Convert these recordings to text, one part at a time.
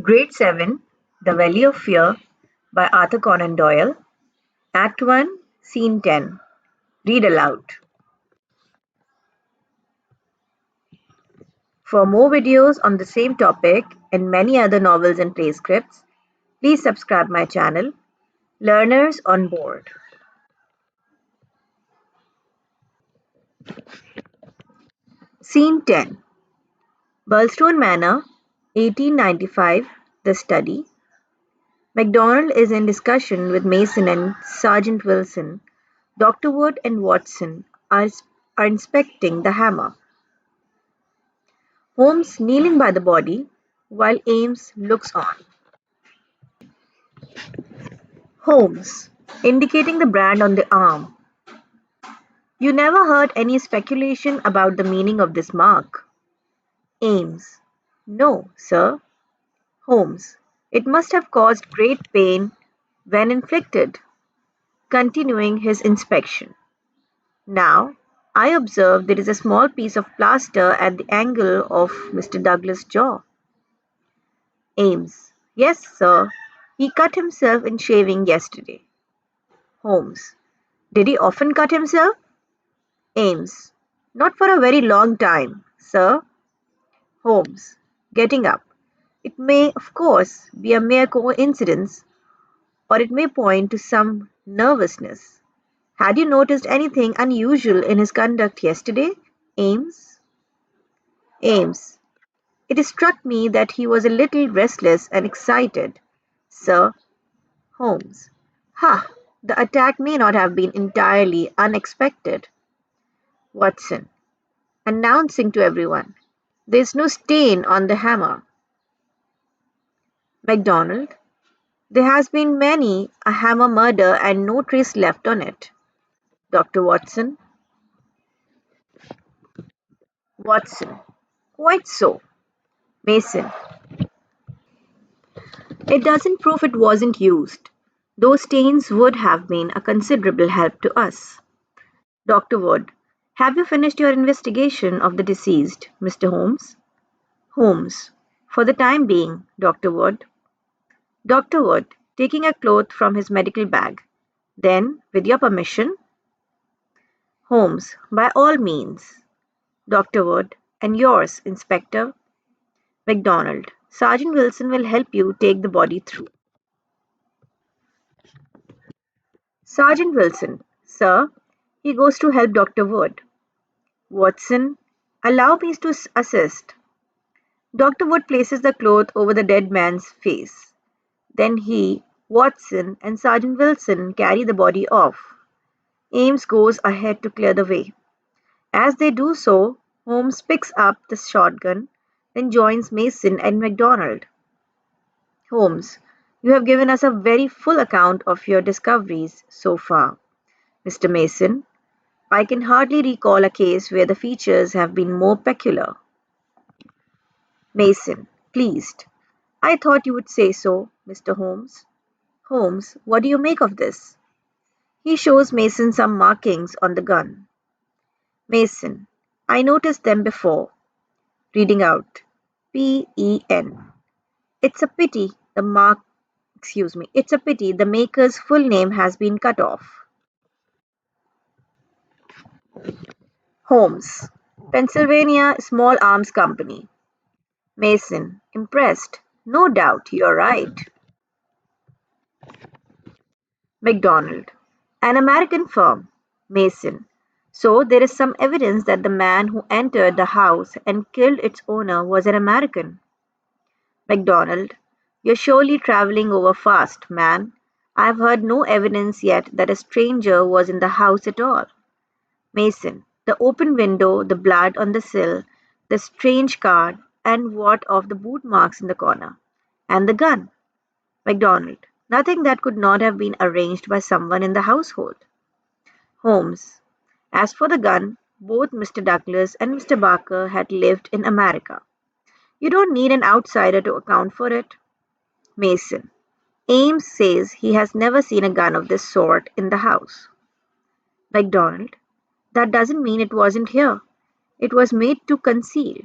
Grade 7, The Valley of Fear by Arthur Conan Doyle. Act 1, Scene 10. Read aloud. For more videos on the same topic and many other novels and play scripts, please subscribe my channel, Learners on Board. Scene 10. Burlstone Manor, 1895, The Study. MacDonald is in discussion with Mason and Sergeant Wilson. Dr. Wood and Watson are inspecting the hammer. Holmes kneeling by the body, while Ames looks on. Holmes, indicating the brand on the arm. You never heard any speculation about the meaning of this mark. Ames. No, sir. Holmes. It must have caused great pain when inflicted. Continuing his inspection. Now, I observe there is a small piece of plaster at the angle of Mr. Douglas' jaw. Ames. Yes, sir. He cut himself in shaving yesterday. Holmes. Did he often cut himself? Ames. Not for a very long time, sir. Holmes. Getting up. It may, of course, be a mere coincidence, or it may point to some nervousness. Had you noticed anything unusual in his conduct yesterday, Ames? Ames. It struck me that he was a little restless and excited, sir. Holmes. Ha! The attack may not have been entirely unexpected. Watson. Announcing to everyone. There's no stain on the hammer. MacDonald. There has been many a hammer murder and no trace left on it. Dr. Watson. Watson. Quite so. Mason. It doesn't prove it wasn't used. Those stains would have been a considerable help to us. Dr. Wood. Have you finished your investigation of the deceased, Mr. Holmes? Holmes. For the time being, Dr. Wood. Dr. Wood, taking a cloth from his medical bag. Then, with your permission. Holmes, by all means. Dr. Wood, and yours, Inspector. MacDonald, Sergeant Wilson will help you take the body through. Sergeant Wilson, sir, he goes to help Dr. Wood. Watson, allow me to assist. Dr. Wood places the cloth over the dead man's face. Then he, Watson, and Sergeant Wilson carry the body off. Ames goes ahead to clear the way. As they do so, Holmes picks up the shotgun, then joins Mason and MacDonald. Holmes, you have given us a very full account of your discoveries so far. Mr. Mason, I can hardly recall a case where the features have been more peculiar. Mason, pleased. I thought you would say so, Mr. Holmes. Holmes, what do you make of this? He shows Mason some markings on the gun. Mason, I noticed them before. Reading out. P-E-N. It's a pity it's a pity the maker's full name has been cut off. Holmes, Pennsylvania Small Arms Company. Mason, impressed. No doubt, you're right. MacDonald, an American firm. Mason, so there is some evidence that the man who entered the house and killed its owner was an American. MacDonald, you're surely traveling over fast, man. I've heard no evidence yet that a stranger was in the house at all. Mason, the open window, the blood on the sill, the strange card, and what of the boot marks in the corner? And the gun? MacDonald, nothing that could not have been arranged by someone in the household. Holmes, as for the gun, both Mr. Douglas and Mr. Barker had lived in America. You don't need an outsider to account for it. Mason, Ames says he has never seen a gun of this sort in the house. MacDonald, that doesn't mean it wasn't here. It was made to conceal.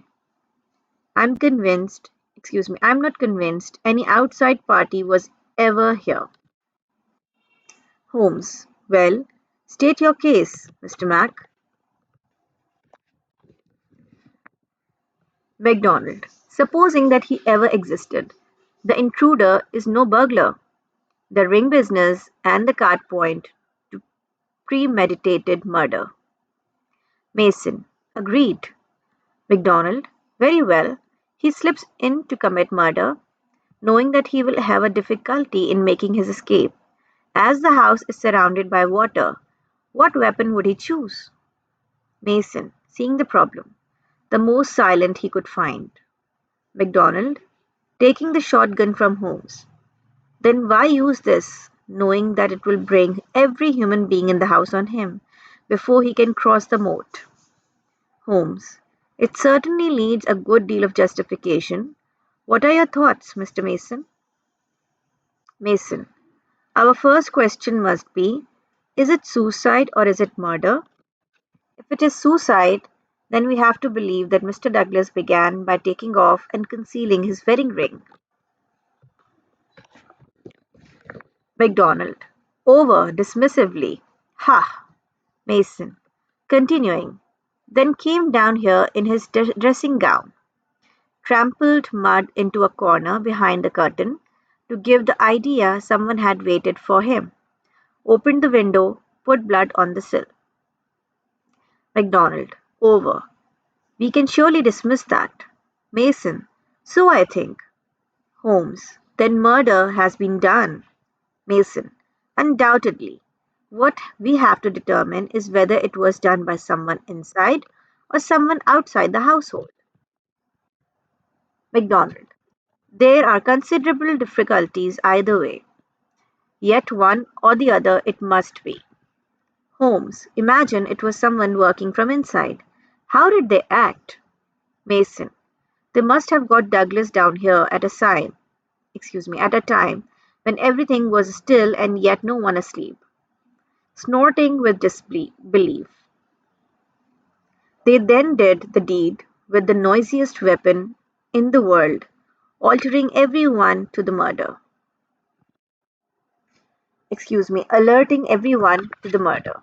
I'm convinced, I'm not convinced any outside party was ever here. Holmes. Well, state your case, Mr. Mack. MacDonald. Supposing that he ever existed, the intruder is no burglar. The ring business and the card point to premeditated murder. Mason. Agreed. MacDonald. Very well. He slips in to commit murder, knowing that he will have a difficulty in making his escape. As the house is surrounded by water, what weapon would he choose? Mason, seeing the problem, the most silent he could find. MacDonald, taking the shotgun from Holmes. Then why use this, knowing that it will bring every human being in the house on him before he can cross the moat? Holmes, it certainly needs a good deal of justification. What are your thoughts, Mr. Mason? Mason, our first question must be, is it suicide or is it murder? If it is suicide, then we have to believe that Mr. Douglas began by taking off and concealing his wedding ring. MacDonald. Over dismissively. Ha! Mason. Continuing. Then came down here in his dressing gown, trampled mud into a corner behind the curtain to give the idea someone had waited for him, opened the window, put blood on the sill. MacDonald. Over. We can surely dismiss that. Mason. So I think. Holmes. Then murder has been done. Mason. Undoubtedly. What we have to determine is whether it was done by someone inside or someone outside the household. MacDonald. There are considerable difficulties either way. Yet one or the other it must be. Holmes. Imagine it was someone working from inside. How did they act? Mason. They must have got Douglas down here at a time when everything was still and yet no one asleep, snorting with disbelief. They then did the deed with the noisiest weapon in the world, altering everyone to the murder. Alerting everyone to the murder.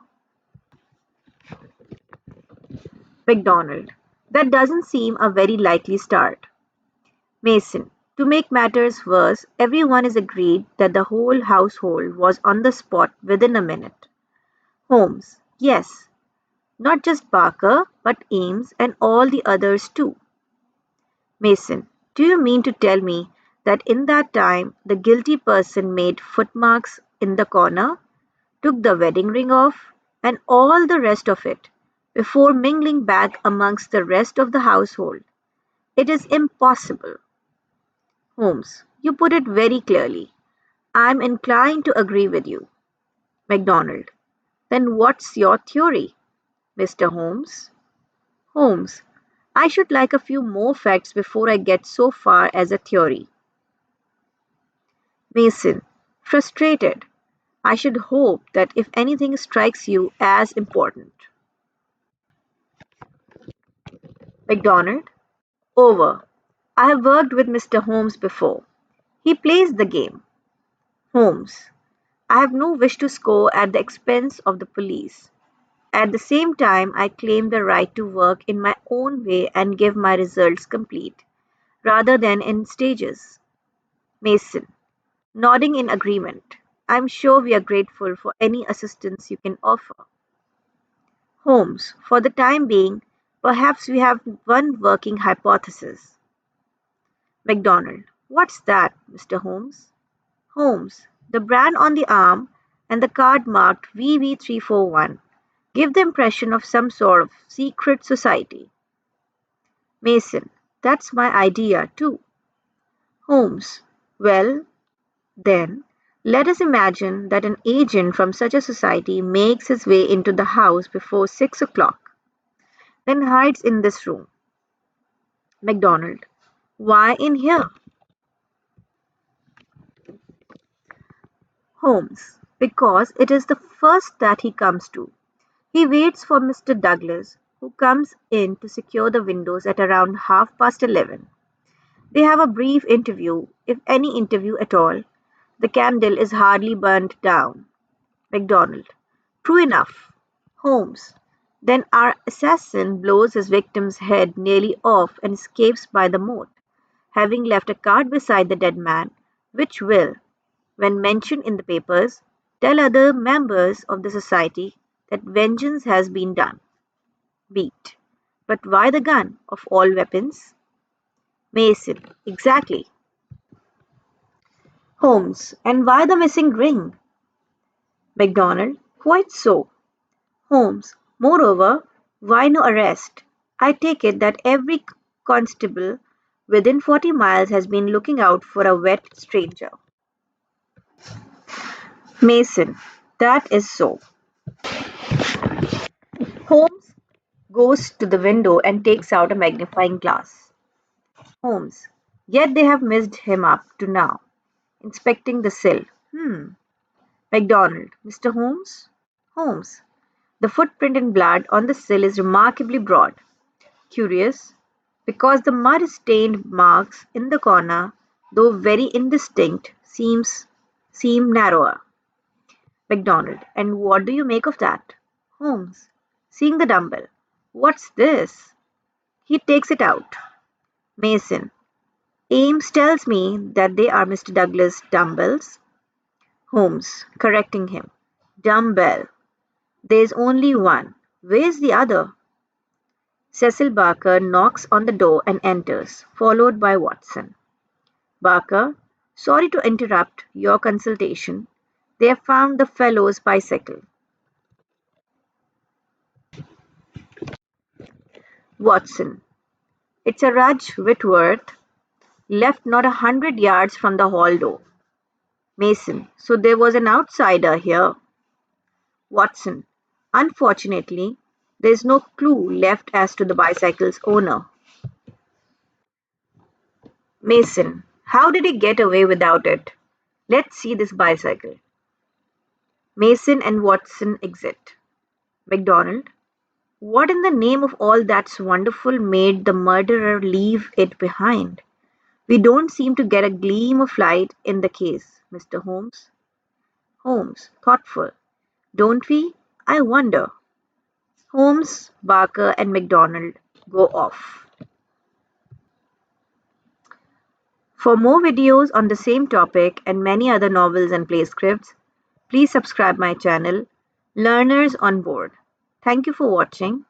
MacDonald. That doesn't seem a very likely start. Mason. To make matters worse, everyone is agreed that the whole household was on the spot within a minute. Holmes. Yes, not just Barker, but Ames and all the others too. Mason. Do you mean to tell me that in that time the guilty person made footmarks in the corner, took the wedding ring off, and all the rest of it, before mingling back amongst the rest of the household? It is impossible. Holmes. You put it very clearly. I'm inclined to agree with you. MacDonald. Then what's your theory, Mr. Holmes? Holmes. I should like a few more facts before I get so far as a theory. Mason. Frustrated. I should hope that if anything strikes you as important. MacDonald. Over. I have worked with Mr. Holmes before. He plays the game. Holmes. I have no wish to score at the expense of the police. At the same time, I claim the right to work in my own way and give my results complete, rather than in stages. Mason. Nodding in agreement. I'm sure we are grateful for any assistance you can offer. Holmes. For the time being, perhaps we have one working hypothesis. MacDonald. What's that, Mr. Holmes? Holmes. The brand on the arm and the card marked VV341 give the impression of some sort of secret society. Mason. That's my idea, too. Holmes. Well, then, let us imagine that an agent from such a society makes his way into the house before 6 o'clock, then hides in this room. MacDonald. Why in here? Holmes. Because it is the first that he comes to. He waits for Mr. Douglas, who comes in to secure the windows at around 11:30. They have a brief interview, if any interview at all. The candle is hardly burnt down. MacDonald. True enough. Holmes. Then our assassin blows his victim's head nearly off and escapes by the moat, having left a card beside the dead man, which will, when mentioned in the papers, tell other members of the society that vengeance has been done. Beat. But why the gun, of all weapons? Mason. Exactly. Holmes. And why the missing ring? MacDonald. Quite so. Holmes. Moreover, why no arrest? I take it that every constable within 40 miles has been looking out for a wet stranger. Mason. That is so. Holmes goes to the window and takes out a magnifying glass. Holmes. Yet they have missed him up to now, inspecting the sill. MacDonald. Mr. Holmes? Holmes. The footprint in blood on the sill is remarkably broad. Curious, because the mud-stained marks in the corner, though very indistinct, seem narrower. MacDonald. And what do you make of that? Holmes. Seeing the dumbbell. What's this? He takes it out. Mason. Ames tells me that they are Mr. Douglas' dumbbells. Holmes, correcting him. Dumbbell. There's only one. Where's the other? Cecil Barker knocks on the door and enters, followed by Watson. Barker, sorry to interrupt your consultation. They have found the fellow's bicycle. Watson. It's a Rudge Whitworth, left not 100 yards from the hall door. Mason. So there was an outsider here. Watson. Unfortunately, there is no clue left as to the bicycle's owner. Mason. How did he get away without it? Let's see this bicycle. Mason and Watson exit. MacDonald. What in the name of all that's wonderful made the murderer leave it behind? We don't seem to get a gleam of light in the case, Mr. Holmes. Holmes, thoughtful. Don't we? I wonder. Holmes, Barker, and MacDonald go off. For more videos on the same topic and many other novels and play scripts, please subscribe my channel, Learners on Board. Thank you for watching.